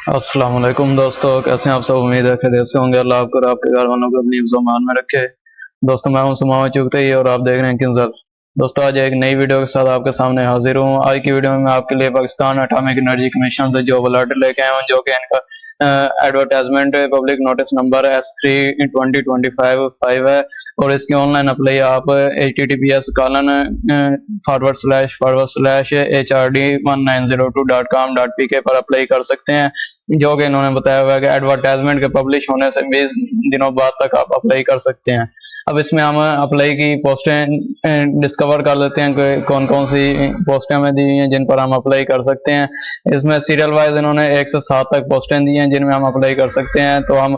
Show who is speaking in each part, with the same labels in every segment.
Speaker 1: अस्सलाम वालेकुम दोस्तों, कैसे हैं आप सब। उम्मीद है खैरियत से होंगे। अल्लाह आपको और आपके घर वालों को अपनी हिफ्ज़-ओ-मान में रखे। दोस्तों, मैं हूं सुमामा चुगतई और आप देख रहे हैं किंजल। दोस्तों, आज एक नई वीडियो के साथ आपके सामने हाजिर हूं। आज की वीडियो में मैं आपके लिए पाकिस्तान एटॉमिक एनर्जी कमीशन से जॉब अलर्ट लेके आया हूं, जो कि इनका advertisement public notice number S3/2025 है। और इसकी ऑनलाइन अप्लाई आप https://hRD1902.com.pk पर अप्लाई कर सकते हैं, जो कि इन्होंने बताया हुआ है कि एडवर्टाइजमेंट के पब्लिश होने से 20 दिनों बाद तक आप अप्लाई कर सकते हैं। अब इसमें हम अप्लाई की पोस्टें डिस्कवर कर लेते हैं कि कौन कौन सी पोस्टें हमें दी हुई हैं जिन पर हम अप्लाई कर सकते हैं। इसमें सीरियल वाइज इन्होंने 1 से 7 तक पोस्टें दी हैं जिनमें हम अप्लाई कर सकते हैं। तो हम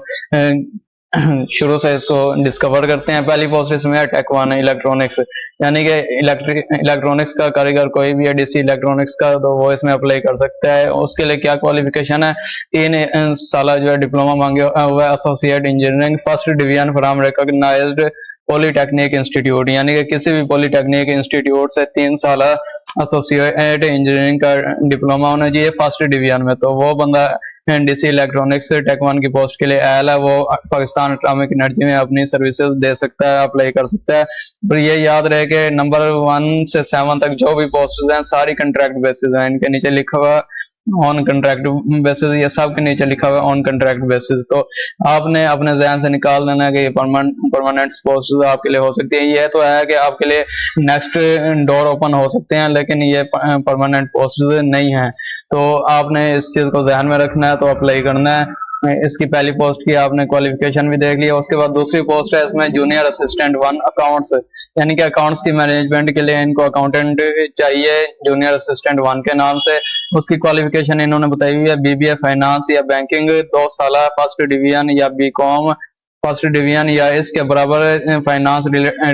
Speaker 1: शुरू से इसको डिस्कवर करते हैं। पहली पोस्ट इसमें है टेक 1 इलेक्ट्रॉनिक्स, यानी कि इलेक्ट्रॉनिक्स का कारीगर कोई भी है डीसी इलेक्ट्रॉनिक्स का, तो वो इसमें अप्लाई कर सकता है। उसके लिए क्या क्वालिफिकेशन है, 3 साल जो है डिप्लोमा मांगे हुआ है, associate engineering first division from recognised polytechnic institute, यानी कि किसी भी पॉलीटेक्निक इंस्टीट्यूट से 3 साल एसोसिएट इंजीनियरिंग का डिप्लोमा होना चाहिए फर्स्ट डिवीजन में। तो वो बंदा डीसी इलेक्ट्रॉनिक्स टेक 1 की पोस्ट के लिए आयल है, वो पाकिस्तान एटॉमिक एनर्जी में अपनी सर्विसेज दे सकता है, अप्लाई कर सकता है। पर ये याद रहे कि नंबर 1 से 7 तक जो भी पोस्ट हैं सारी कंट्रैक्ट बेसिस हैं। इनके नीचे लिखा हुआ ऑन कंट्रैक्ट बेसिस, ये सब के नीचे लिखा हुआ ऑन कंट्रैक्ट बेसिस। तो आपने अपने जहन से निकाल देना कि ये परमानेंट पोस्ट आपके लिए हो सकती है। ये तो है कि आपके लिए नेक्स्ट डोर ओपन हो सकते हैं, लेकिन ये परमानेंट पोस्ट नहीं है। तो आपने इस चीज को ध्यान में रखना है, तो अप्लाई करना है। इसकी पहली पोस्ट की आपने क्वालिफिकेशन भी देख लिया। उसके बाद दूसरी पोस्ट है इसमें जूनियर असिस्टेंट 1 अकाउंट्स, यानी कि अकाउंट्स की मैनेजमेंट के लिए इनको अकाउंटेंट चाहिए जूनियर असिस्टेंट 1 के नाम से। उसकी क्वालिफिकेशन इन्होंने बताई हुई है बीबीए फाइनेंस या बैंकिंग 2 साल फर्स्ट डिवीजन या बीकॉम फर्स्ट डिवीजन या इसके बराबर फाइनेंस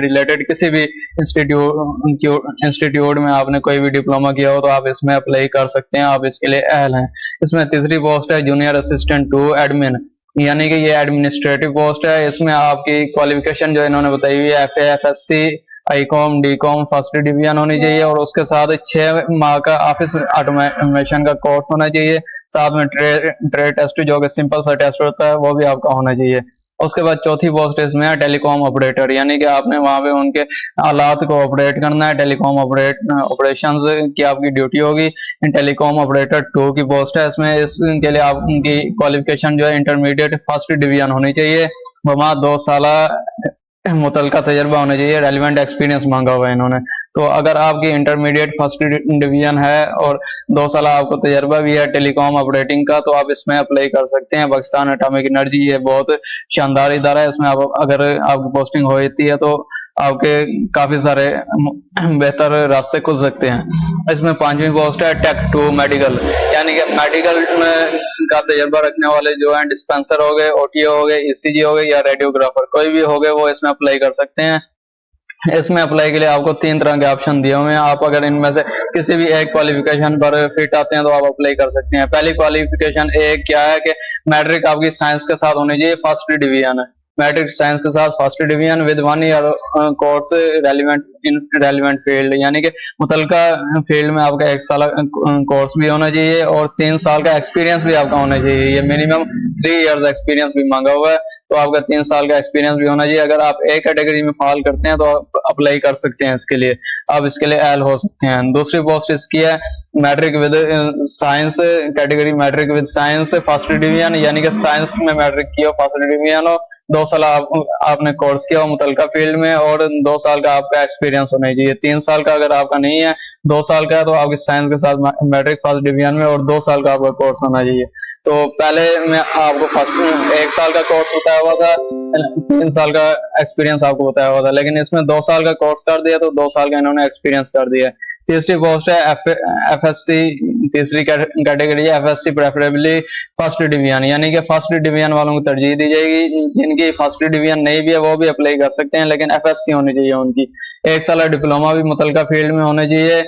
Speaker 1: रिलेटेड किसी भी इंस्टीट्यूट में आपने कोई भी डिप्लोमा किया हो तो आप इसमें अप्लाई कर सकते हैं, आप इसके लिए अहल हैं। इसमें तीसरी पोस्ट है जूनियर असिस्टेंट 2 एडमिन, यानी कि ये एडमिनिस्ट्रेटिव पोस्ट है। इसमें आपकी क्वालिफिकेशन जो इन्होंने बताई हुई है FA FSC Icom डीकॉम first division होनी चाहिए, और उसके साथ 6 माह का ऑफिस ऑटोमेशन का कोर्स होना चाहिए। साथ में ट्रेड टेस्ट जो कि सिंपल सा टेस्ट होता है वो भी आपका होना चाहिए। उसके बाद चौथी पोस्ट इसमें है टेलीकॉम ऑपरेटर, यानी कि आपने वहां पे उनके आलात को ऑपरेट करना है। टेलीकॉम ऑपरेशंस की आपकी ड्यूटी होगी। टेलीकॉम ऑपरेटर 2 की पोस्ट है। इसमें इसके लिए आपकी क्वालिफिकेशन जो है इंटरमीडिएट फर्स्ट डिवीजन होनी चाहिए। वहां 2 साल मुतलका तजर्बा होना चाहिए, रेलिवेंट एक्सपीरियंस मांगा हुआ है इन्होंने। तो अगर आपकी इंटरमीडिएट फर्स्ट डिवीजन है और 2 साल आपको तजर्बा भी है टेलीकॉम ऑपरेटिंग का, तो आप इसमें अप्लाई कर सकते हैं। पाकिस्तान एटॉमिक एनर्जी ये बहुत शानदार इदारा है, इसमें आप अगर आपकी पोस्टिंग हो जाती है तो आपके काफी सारे बेहतर रास्ते खुल सकते हैं। इसमें 5वीं पोस्ट है टेक 2 मेडिकल, यानी कि मेडिकल का तजर्बा रखने वाले जो है डिस्पेंसर हो गए, ओटीओ हो गए, ईसीजी हो गए या रेडियोग्राफर कोई भी हो गए, वो इसमें अप्लाई कर सकते हैं। इसमें अप्लाई के लिए आपको 3 तरह के ऑप्शन दिए हुए हैं। आप अगर इनमें से किसी भी एक क्वालिफिकेशन पर फिट आते हैं तो आप अप्लाई कर सकते हैं। पहली क्वालिफिकेशन एक क्या है कि मैट्रिक आपकी साइंस के साथ होनी चाहिए, फर्स्ट डिवीजन है। मैट्रिक साइंस के साथ first division with 1 year course relevant in relevant field, यानी कि मुतलका फील्ड में आपका 1 साल कोर्स भी होना चाहिए और 3 साल का एक्सपीरियंस भी आपका होना चाहिए। ये मिनिमम 3 इयर्स एक्सपीरियंस भी मांगा हुआ है, तो आपका 3 साल का एक्सपीरियंस भी होना चाहिए। अगर आप ए कैटेगरी में फॉल करते हैं तो आप अप्लाई कर सकते हैं इसके लिए, आप इसके लिए एल हो सकते हैं। दूसरी पोस्ट इसकी है matric with science category, matric with science first division, यानी कि साइंस में मैट्रिक किया फर्स्ट डिवीजन हो, 2 साल आपने कोर्स किया हो मुतलका फील्ड में और 2 साल का आपका एक्सपीरियंस होना चाहिए। 3 साल का अगर आपका नहीं है, 2 साल का है, तो आपकी साइंस के साथ मैट्रिक फर्स्ट डिवीजन में और 2 साल का आपका कोर्स होना चाहिए। तो पहले में आपको फर्स्ट 1 साल का कोर्स बताया हुआ था, 3 साल का एक्सपीरियंस आपको बताया हुआ था, लेकिन इसमें 2 साल का कोर्स कर दिया तो 2 साल का इन्होंने एक्सपीरियंस कर दिया। तीसरी पोस्ट है FSC, तीसरी कैटेगरी है FSC प्रेफरेबली फर्स्ट डिवीजन, यानी कि फर्स्ट डिवीजन वालों को तरजीह दी जाएगी। जिनकी फर्स्ट डिवीजन नहीं भी है वो भी अप्लाई कर सकते हैं, लेकिन FSC होनी चाहिए उनकी। 1 साल डिप्लोमा भी मुतलका फील्ड में होना चाहिए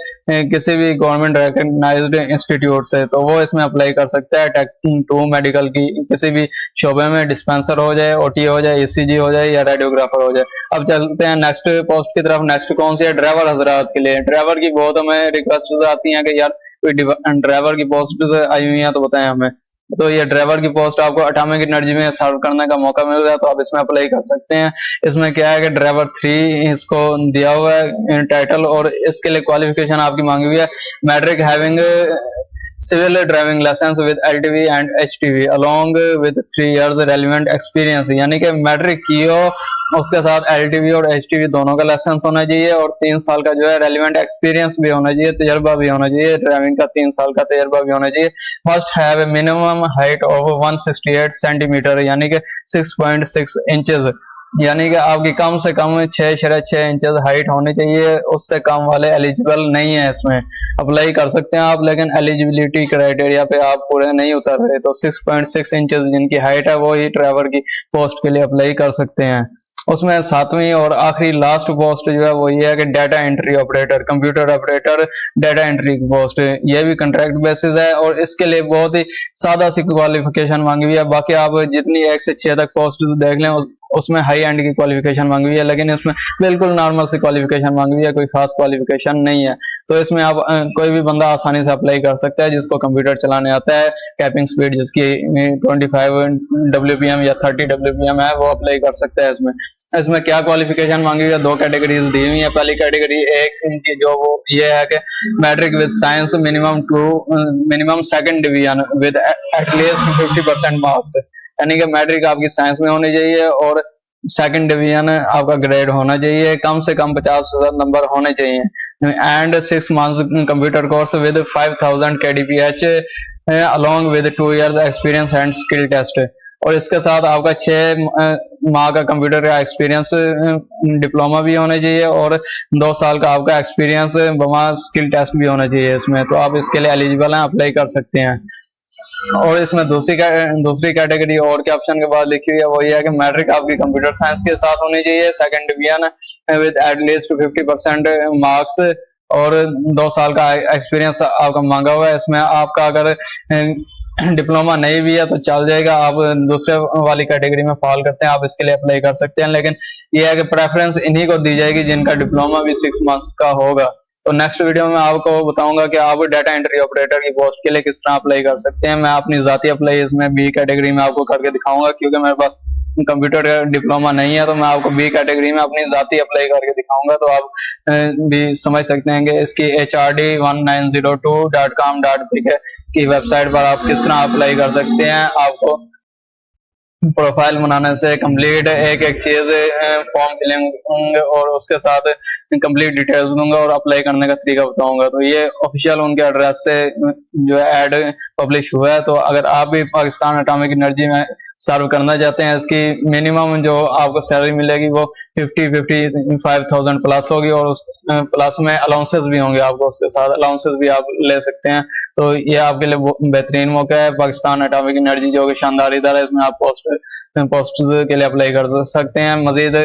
Speaker 1: किसी भी गवर्नमेंट रिकॉग्नाइज्ड इंस्टीट्यूट से, तो वो इसमें अप्लाई कर सकता है। टेक 2 मेडिकल की किसी भी शोबे में डिस्पेंसर हो जाए, ओटी हो जाए, ईसीजी हो जाए या रेडियोग्राफर हो जाए। अब चलते हैं नेक्स्ट पोस्ट की तरफ। नेक्स्ट कौन सी है, ड्राइवर हजरात के लिए। ड्राइवर की बहुत हमें रिक्वेस्ट आती है कि यार कोई ड्राइवर की पोस्ट आई हुई है तो बताएं हमें। तो ये ड्राइवर की पोस्ट आपको एटॉमिक एनर्जी में सर्व करने का मौका मिल रहा है, तो आप इसमें अप्लाई कर सकते हैं। इसमें क्या है कि ड्राइवर 3 इसको दिया हुआ है टाइटल, और इसके लिए क्वालिफिकेशन आपकी मांगी हुई है matric having civil driving licence with LTV and HTV along with 3 years relevant experience, यानी कि मैट्रिक की हो उसके साथ एलटीवी और एचटीवी दोनों का लाइसेंस होना चाहिए, और 3 साल का जो है रेलिवेंट एक्सपीरियंस भी होना चाहिए, तजर्बा भी होना चाहिए, ड्राइविंग का 3 साल का तजर्बा भी होना चाहिए। Must have a minimum height of 168 centimetre, यानी कि 6.6 इंचेस, यानी कि आपकी कम से कम 6.6 इंचेस हाइट होनी चाहिए। उससे कम वाले एलिजिबल नहीं है, इसमें अप्लाई कर सकते हैं आप, लेकिन एलिजिबिलिटी क्राइटेरिया पे आप पूरे नहीं उतर रहे, तो 6.6 इंचेस जिनकी हाइट है वो ही ड्राइवर की पोस्ट के लिए अप्लाई कर सकते हैं। उसमें 7वीं और आखिरी लास्ट पोस्ट जो है वो ये है कि data entry operator, computer operator data entry की पोस्ट, ये भी कॉन्ट्रैक्ट बेसिस है, और इसके लिए बहुत ही सादा सी क्वालिफिकेशन मांगी हुई है। बाकी आप जितनी 1 से 6 तक पोस्ट देख लें उसमें हाई एंड की क्वालिफिकेशन मांगी हुई है, लेकिन इसमें बिल्कुल नॉर्मल सी क्वालिफिकेशन मांगी हुई है, कोई खास क्वालिफिकेशन नहीं है। तो इसमें आप कोई भी बंदा आसानी से अप्लाई कर सकता है जिसको कंप्यूटर चलाने आता है, टाइपिंग स्पीड जिसकी 25 WPM या 30 WPM है वो अप्लाई कर सकता है। इसमें क्या क्वालिफिकेशन मांगी हुई है, 2 कैटेगरीज दी हुई है। पहली कैटेगरी एक इनकी जो वो ये है कि matric with science minimum second division with at least 50% marks, यानी कि मैट्रिक आपकी साइंस में होनी चाहिए और सेकंड डिवीजन आपका ग्रेड होना चाहिए, कम से कम 50% नंबर होने चाहिए। And 6 months computer course with 5000 KDPH along with 2 years experience and skill test, और इसके साथ आपका 6 माह का कंप्यूटर का एक्सपीरियंस डिप्लोमा भी होना चाहिए, और 2 साल का आपका एक्सपीरियंस वहाँ स्किल टेस्ट भी होना चाहिए इसमें। तो आप इसके लिए एलिजिबल हैं, अप्लाई कर सकते हैं। और इसमें दूसरी कैटेगरी और के ऑप्शन के बाद लिखी हुई है वो ये है कि मैट्रिक आपकी कंप्यूटर साइंस के साथ होनी चाहिए, second division with at least 50% marks, और 2 साल का एक्सपीरियंस आपका मांगा हुआ है। इसमें आपका अगर डिप्लोमा नहीं भी है तो चल जाएगा, आप दूसरे वाली कैटेगरी में फॉल करते हैं, आप इसके लिए अप्लाई कर सकते हैं, लेकिन यह है कि प्रेफरेंस इन्हीं को दी जाएगी जिनका डिप्लोमा भी 6 मंथ्स का होगा। तो नेक्स्ट वीडियो में आपको बताऊंगा कि आप डाटा एंट्री ऑपरेटर की पोस्ट के लिए किस तरह अप्लाई कर सकते हैं। मैं अपनी जाती अप्लाई इसमें बी कैटेगरी में आपको करके दिखाऊंगा, क्योंकि मेरे पास कंप्यूटर का डिप्लोमा नहीं है, तो मैं आपको बी कैटेगरी में अपनी जाती अप्लाई करके दिखाऊंगा, तो आप भी समझ सकते हैं कि इसकी HRD1902.com.pk की वेबसाइट पर आप किस तरह अप्लाई कर सकते हैं। आपको प्रोफाइल बनाने से कंप्लीट एक एक चीज फॉर्म फिलिंग और उसके साथ कंप्लीट डिटेल्स दूंगा और अप्लाई करने का तरीका बताऊंगा। तो ये ऑफिशियल उनके एड्रेस से जो है ऐड पब्लिश हुआ है। तो अगर आप भी पाकिस्तान एटॉमिक एनर्जी में सर्व करना चाहते हैं, इसकी मिनिमम जो आपको सैलरी मिलेगी वो 55,000 प्लस होगी, और उस प्लस में अलाउंसेस भी होंगे, आपको उसके साथ अलाउंसेस भी आप ले सकते हैं। तो ये आपके लिए बेहतरीन मौका है। पाकिस्तान एटॉमिक एनर्जी जो कि शानदार इदारा है, इसमें आप पोस्ट के लिए अप्लाई कर सकते हैं। मजीद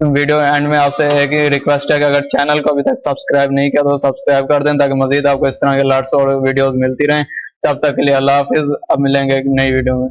Speaker 1: वीडियो एंड में आपसे एक रिक्वेस्ट है कि अगर चैनल को अभी तक सब्सक्राइब नहीं किया तो सब्सक्राइब कर दें, ताकि मजीद आपको इस तरह के लाट्स और वीडियोस मिलती रहें। तब तक के लिए अल्लाह हाफिज। अब मिलेंगे एक नई वीडियो में।